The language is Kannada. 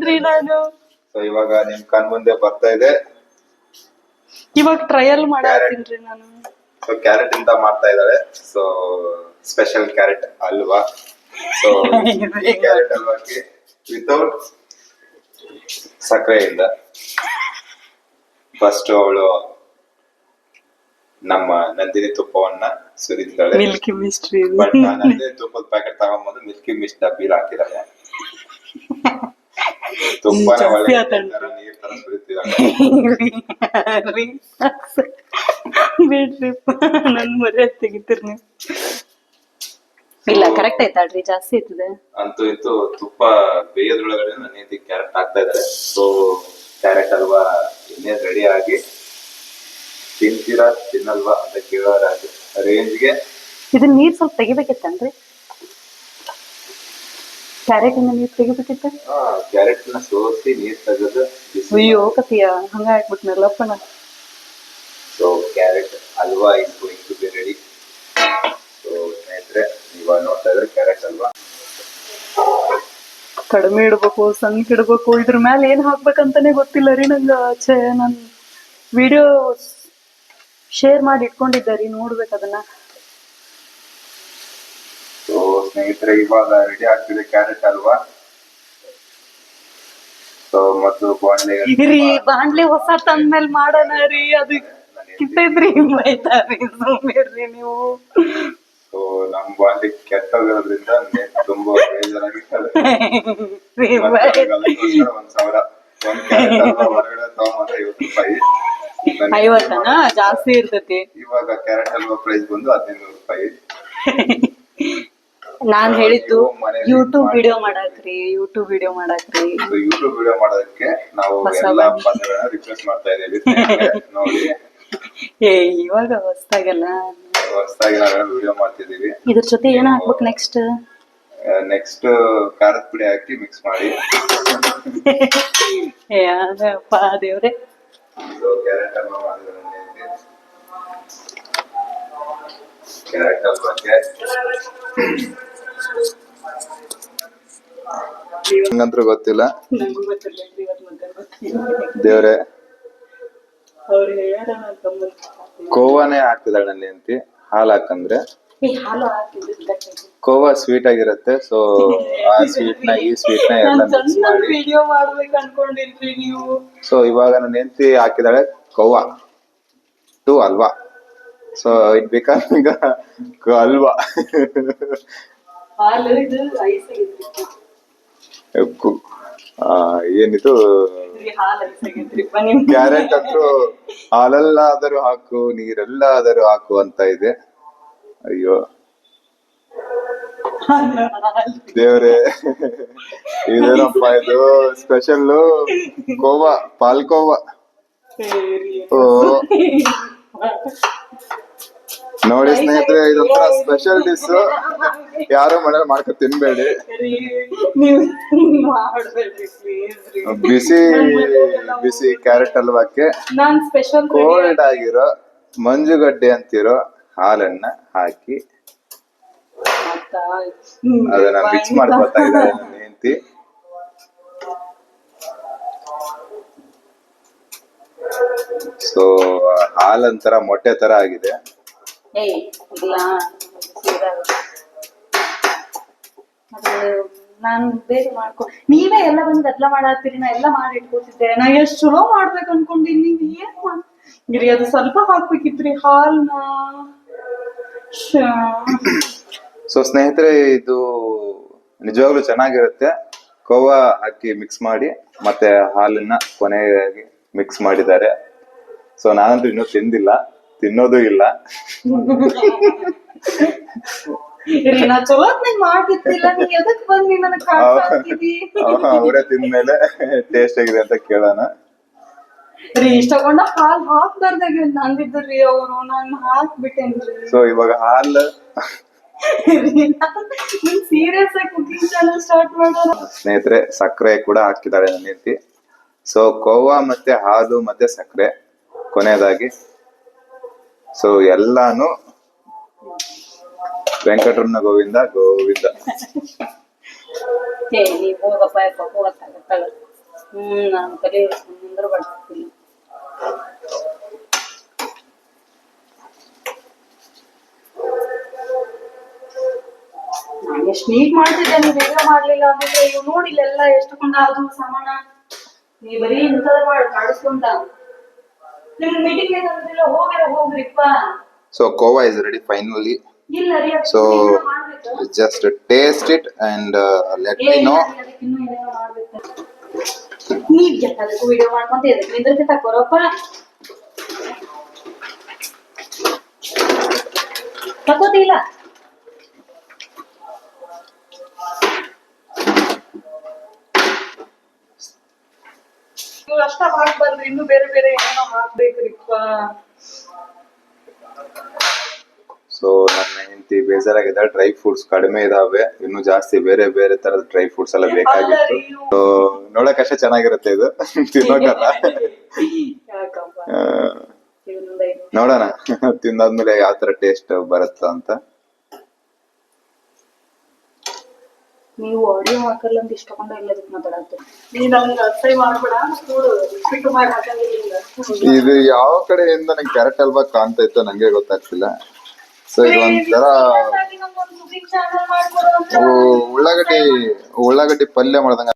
ಹಾಕ್ತೀನ್ರಿ ನಾನು. ಸೊ ಇವಾಗ ನಿಮ್ ಕಣ್ ಮುಂದೆ ಬರ್ತಾ ಇದೆ. ಇವಾಗ ಟ್ರಯಲ್ ಮಾಡಾಕ್ತೀನ್ರಿ ನಾನು. ಸೊ ಕ್ಯಾರೆಟ್ ಇಂದ ಮಾಡ್ತಾ ಇದ್ದಾಳೆ. So special carrot halwa. So ಈ ಕ್ಯಾರೆಟ್ ಹಲ್ವಾಕ್ಕೆ ವಿತೌಟ್ ಸಕ್ಕರೆಯಿಂದ ಫಸ್ಟ್ ಅವಳು ನಮ್ಮ ನಂದಿನಿ ತುಪ್ಪವನ್ನ ಸುರಿತಾಳೆ. Milky mystery. ಬಟ್ ನಾನು ನಂದಿನಿ ತುಪ್ಪದ ಪ್ಯಾಕೆಟ್ ತಗೊಂಬಂದು ಮಿಲ್ಕಿ ಮಿಸ್ಟ್ ಡಬ್ಬಿಲ್ ಹಾಕಿದಾಳೆ. ತುಪ್ಪನ ಒಳ್ಳೆ ನೀರ್ ತರ ಸುರಿತಿದ್ದಾಳೆ. ಬೇಡ್ರಿಪ್ಪ ನನ್ ಮರ್ಯಾದೆ ತೆಗಿತೀರಿ ನೀವು. ಇಲ್ಲ ಕರೆಕ್ಟ್ ಆಯ್ತಾಳ್ರಿ, ಜಾಸ್ತಿ ಆಯ್ತದೆ. ಅಂತೂ ಇಂತೂ ತುಪ್ಪ ಬೇಯೋದ್ರೊಳಗಡೆ ನನ್ನ ಕ್ಯಾರೆಟ್ ಹಾಕ್ತಾ ಇದ್ದಾರೆ. ಸೊ ಕ್ಯಾರೆಟ್ ಹಲ್ವಾ ಇನ್ನೇ ರೆಡಿ ಆಗಿ ತಿಂತೀರಾ ತಿನ್ನಲ್ವಾ ಅಂತ ಕೇಳೋ ರೇಂಜ್ಗೆ. ಇದನ್ನ ನೀರ್ ಸ್ವಲ್ಪ ತೆಗಿಬೇಕಿತ್ತನ್ರಿ, ಕ್ಯಾರೆಟ್ ಇಂದ ನೀರ್ ತೆಗಿಬೇಕಿತ್ತ. ಕ್ಯಾರೆಟ್ ನ ಸೋಸಿ ನೀರ್ ತೆಗೆದು ಅಯ್ಯೋ ಕತಿಯ ಹಂಗ ಹಾಕ್ಬಿಟ್ನಲ್ಲಪ್ಪನ. So carrot halwa is going to be ready. So ಸ್ನೇಹಿತರೆ ಇವಾಗ ನೋಡ್ತಾ ಇದ್ರೆ ಕ್ಯಾರೆಟ್ ಹಲ್ವಾ ಕಡಿಮೆ ಇಡ್ಬೇಕು ಸಣ್ಣ ಇಡ್ಬೇಕು, ಇದ್ರ ಮ್ಯಾಲ ಏನ್ ಹಾಕ್ಬೇಕಂತಾನೆ ಗೊತ್ತಿಲ್ಲ ರೀ ನಂಗ. ನನ್ ವಿಡಿಯೋ ಶೇರ್ ಮಾಡಿ ಇಟ್ಕೊಂಡಿದ್ದೆ ರೀ, ನೋಡ್ಬೇಕು ಅದನ್ನ. ಸೊ ಸ್ನೇಹಿತರೆ ಇವಾಗ ರೆಡಿ ಆಗ್ತಿದೆ ಕ್ಯಾರೆಟ್ ಹಲ್ವಾ. ಸೊ ಮತ್ತು ಬಾಂಡ್ಲಿ ಹೊಸ ತಂದ್ಮೇಲೆ ಮಾಡೋಣ ರೀ, ಅದು ಕಿತ್ತೈತ್ರಿ ಬೈತಾರಿ ಸುಮ್ಮಿರ್ರಿ ನೀವು. ಸೊ ನಮ್ ಬಾಂಡ್ಲಿ ಕೆಟ್ಟೋಗಿರೋದ್ರಿಂದ ತುಂಬಾ ಬೇಜಾರಾಗಿರ್ತಾರೆ. 1,000 ಒಂದ್ ಕ್ಯಾರೆಟ್ ಹಲ್ವಾ ಹೊರಗಡೆ ತಗೊಂಡ್ರೆ 50 ರೂಪಾಯಿ. 50 ಜಾಸ್ತಿ ಇರ್ತೈತಿ. ಇವಾಗ ಕ್ಯಾರೆಟ್ ಹಲ್ವಾ ಪ್ರೈಸ್ ಬಂದು 15 ರೂಪಾಯಿ. ನಾನ್ ಹೇಳಿದ್ದು ಯೂಟ್ಯೂಬ್ ವಿಡಿಯೋ ಮಾಡಾಕ್ರಿ, ಯೂಟ್ಯೂಬ್ ವಿಡಿಯೋ ಮಾಡಾಕ್ರಿ. ಯೂಟ್ಯೂಬ್ ವಿಡಿಯೋ ಮಾಡೋದಕ್ಕೆ ನಾವು ಎಲ್ಲಾ ಪದಗಳನ್ನ ರಿಕ್ವೆಸ್ಟ್ ಮಾಡ್ತಾ ಇದೀವಿ. ನೋಡಿ ಇವಾಗ ಹೊಸದಾಗಿ ನಾವೆಲ್ಲ ವಿಡಿಯೋ ಮಾಡ್ತಿದೀವಿ. ಇದ್ರ ಜೊತೆ ಏನ್ ಹಾಕ್ಬೇಕು ನೆಕ್ಸ್ಟ್ ಖಾರದ ಪುಡಿ ಹಾಕಿ ಮಿಕ್ಸ್ ಮಾಡಿ. ಅದಪ್ಪ ದೇವ್ರೆ. ಕ್ಯಾರೆಟ್ ಹಲ್ವಾ ಮಾಡಿದ್ರೆ ಕ್ಯಾರೆಟ್ ಹಲ್ವಾಕ್ಕೆ ಹಂಗಂತೂ ಗೊತ್ತಿಲ್ಲ ದೇವ್ರೆ. ಕೋವಾನೇ ಹಾಕ್ತಿದ್ದಾಳೆ ನನ್ನ ಹೆಂಡತಿ. ಹಾಲು ಹಾಕಂದ್ರೆ ಕೋವಾ ಸ್ವೀಟ್ ಆಗಿರುತ್ತೆ. ಸೊ ಆ ಸ್ವೀಟ್ ನ ಈ ಸ್ವೀಟ್ ನ ಎಲ್ಲ ಮಿಕ್ಸ್ ಮಾಡಿ ವಿಡಿಯೋ ಮಾಡ್ಬೇಕು ಅನ್ಕೊಂಡಿರ್ತೀವಿ ನೀವು. ಸೊ ಇವಾಗ ನನ್ನ ಹೆಂಡತಿ ಹಾಕಿದಾಳೆ khoa to halwa. So it become halwa. ಏನಿದು ಕ್ಯಾರೆಟ್ ಅಂತೂ ಹಾಲಲ್ಲಾದರೂ ಹಾಕು ನೀರೆಲ್ಲಾದರೂ ಹಾಕು ಅಂತ ಇದೆ. ಅಯ್ಯೋ ದೇವ್ರೆ, ಇದೇನಪ್ಪ ಇದು ಸ್ಪೆಷಲ್ ಕೋವಾ, ಪಾಲ್ಕೋವಾ. ಓ ನೋಡಿ ಸ್ನೇಹಿತರೆ, ಇದೊಂಥರ ಸ್ಪೆಷಲ್ ಡಿಶ್. ಯಾರು ಮನೇಲಿ ಮಾಡ್ಕೊ ತಿನ್ಬೇಡಿ. ಬಿಸಿ ಬಿಸಿ ಕ್ಯಾರೆಟ್ ಹಲ್ವಾಕ್ಕೆ ಕೋಲ್ಡ್ ಆಗಿರೋ ಮಂಜುಗಡ್ಡೆ ಅಂತಿರೋ ಹಾಲನ್ನ ಹಾಕಿ ಅದನ್ನ ಮಿಕ್ಸ್ ಮಾಡ್ಕೊತಾ ಇದ್ದಾರೆ ನನ್ನ ಹೆಂಡತಿ. ಸೊ ಹಾಲಂತರ ಮೊಟ್ಟೆ ತರ ಆಗಿದೆ. ನಾನ್ ಬೇಗ ನೀವೇ ಎಲ್ಲ ಬಂದ್ ಗದ್ಲ ಮಾಡಾತ್ತೀರಿ. ನಾ ಎಲ್ಲ ಮಾಡಿ ಇಟ್ಕೋತಿದ್ದೆ. ನಾ ಎಷ್ಟ್ ಚಲೋ ಮಾಡ್ಬೇಕು ಅನ್ಕೊಂಡಿನಿ. ನೀವ್ ಏನ್ ಮಾಡ್ರಿ, ಅದು ಸ್ವಲ್ಪ ಹಾಕ್ಬೇಕಿತ್ರಿ ಹಾಲ್ನ. ಸೊ ಸ್ನೇಹಿತರೆ, ಇದು ನಿಜವಾಗ್ಲೂ ಚೆನ್ನಾಗಿರುತ್ತೆ. ಕೋವಾ ಹಾಕಿ ಮಿಕ್ಸ್ ಮಾಡಿ ಮತ್ತೆ ಹಾಲನ್ನ ಕೊನೆಯಾಗಿ ಮಿಕ್ಸ್ ಮಾಡಿದ್ದಾರೆ. ಸೊ ನಾನಂತೂ ಇನ್ನೂ ತಿಂದಿಲ್ಲ, ತಿನ್ನೋದು ಇಲ್ಲ. ಅವರೇ ತಿಂದ್ಮೇಲೆ ಟೇಸ್ಟ್ ಆಗಿದೆ ಅಂತ ಕೇಳೋಣ. ಇಷ್ಟಕೊಂಡ ಹಾಲ್ ಹಾಕ್ಬಾರ್ದಾಗ ಅಂದಿದ್ರಿ ಅವರು, ನಾನು ಹಾಕ್ಬಿಟ್ಟೇನ್ರಿ. ಸೊ ಇವಾಗ ಹಾಲು ಸೀರಿಯಸ್ ಆಗಿ ಕುಕಿಂಗ್ ಚಾನಲ್ ಸ್ಟಾರ್ಟ್ ಮಾಡೋಣ. ಸ್ನೇಹಿತರೆ, ಸಕ್ಕರೆ ಕೂಡ ಹಾಕಿದಾಳೆ ನನ್ನ ಹೆಂಡತಿ. ಸೊ ಕೋವಾ ಮತ್ತೆ ಹಾಲು ಮತ್ತೆ ಸಕ್ಕರೆ ಕೊನೆಯದಾಗಿ. ಸೊ ಎಲ್ಲಾನು ವೆಂಕಟರಮಣ ಗೋವಿಂದ ಗೋವಿಂದ. ನಾನು ಕಲಿ ಅಂದ್ರೆ ಬರ್ತಿಲ್ಲ. ನಾನು ಎಷ್ಟು ನೀಟ್ ಮಾಡ್ತಿದ್ದೆ, ನೀವು ಬೇಗ ಮಾಡ್ಲಿಲ್ಲ ಅಂದ್ರೆ ಇವ್ ನೋಡಿ ಇಲ್ಲೆಲ್ಲ ಎಷ್ಟು ಕೊಂಡ ಅದು ಸಾಮಾನ. ನೀ ಬರೀ ಇಂಥದ್ ಮಾಡಿ ಕಾಡಿಸ್ಕೊಂತ ನಿಮ್ ಮೀಟಿಂಗ್ ಏನಂತಿಲ್ಲ, ಹೋಗ್ರಿಪ್ಪ. So khoa is ready finally. ಇಲ್ಲ ರೀ, ಸೊ ಮಾಡ್ಬೇಕು. just taste it and let me know. ಇನ್ನೂ ಏನೇನೋ ಮಾಡ್ಬೇಕು. ನೀವ್ ಎಲ್ಲದಕ್ಕೂ ವಿಡಿಯೋ ಮಾಡ್ಕೊಂತ ಎದಕ್ಕೆ ನಿಂದ್ರತೆ ತಕೋರಪ್ಪ. ತಕೋತಿಲ್ಲ ಇವ್ರು ಅಷ್ಟ ಹಾಕ್ಬಾರ್ದು, ಇನ್ನು ಬೇರೆ ಬೇರೆ ಏನೇನೋ ಹಾಕ್ಬೇಕ್ರಿಪ್ಪ. ಸೊ ನನ್ನ ಹೆಂಡತಿ ಬೇಜಾರಾಗಿದೆ, ಡ್ರೈ ಫ್ರೂಟ್ಸ್ ಕಡಿಮೆ ಇದಾವೆ, ಇನ್ನು ಜಾಸ್ತಿ ಬೇರೆ ಬೇರೆ ತರದ ಡ್ರೈ ಫ್ರೂಟ್ಸ್ ಎಲ್ಲ ಬೇಕಾಗಿತ್ತು. ಸೊ ನೋಡಕ್ ಅಷ್ಟೇ ಚೆನ್ನಾಗಿರುತ್ತೆ ಇದು, ತಿನ್ನೋಕಲ್ಲ. ಯಾಕಪ್ಪ ನೋಡೋಣ ತಿಂದಾದ್ಮೇಲೆ ಯಾವ ತರ ಟೇಸ್ಟ್ ಬರುತ್ತ ಅಂತ. ನೀವು ಆಡಿಯೋ ಹಾಕಲ್ಲ ಅಂತ ಇಷ್ಟಕೊಂಡ ಎಲ್ಲದಕ್ಕೆ ಮಾತಾಡತ್ತೆ. ನೀ ನಮ್ಗೆ ಅಸಹ್ಯ ಮಾಡ್ಬೇಡ, ನೋಡು ಉಪ್ಪಿಟ್ಟು ಮಾಡಿ ಹಾಕಂಗಿಲ್ಲ. ಇದು ಯಾವ ಕಡೆಯಿಂದ ನಂಗೆ ಕ್ಯಾರೆಟ್ ಹಲ್ವಾ ಕಾಣ್ತಾ ಇತ್ತು ನಂಗೆ ಗೊತ್ತಾಗ್ತಿಲ್ಲ. ಸೊ ಇದು ಒಂಥರ ಉಳ್ಳಾಗಡ್ಡಿ ಪಲ್ಯ ಮಾಡ್ದಂಗ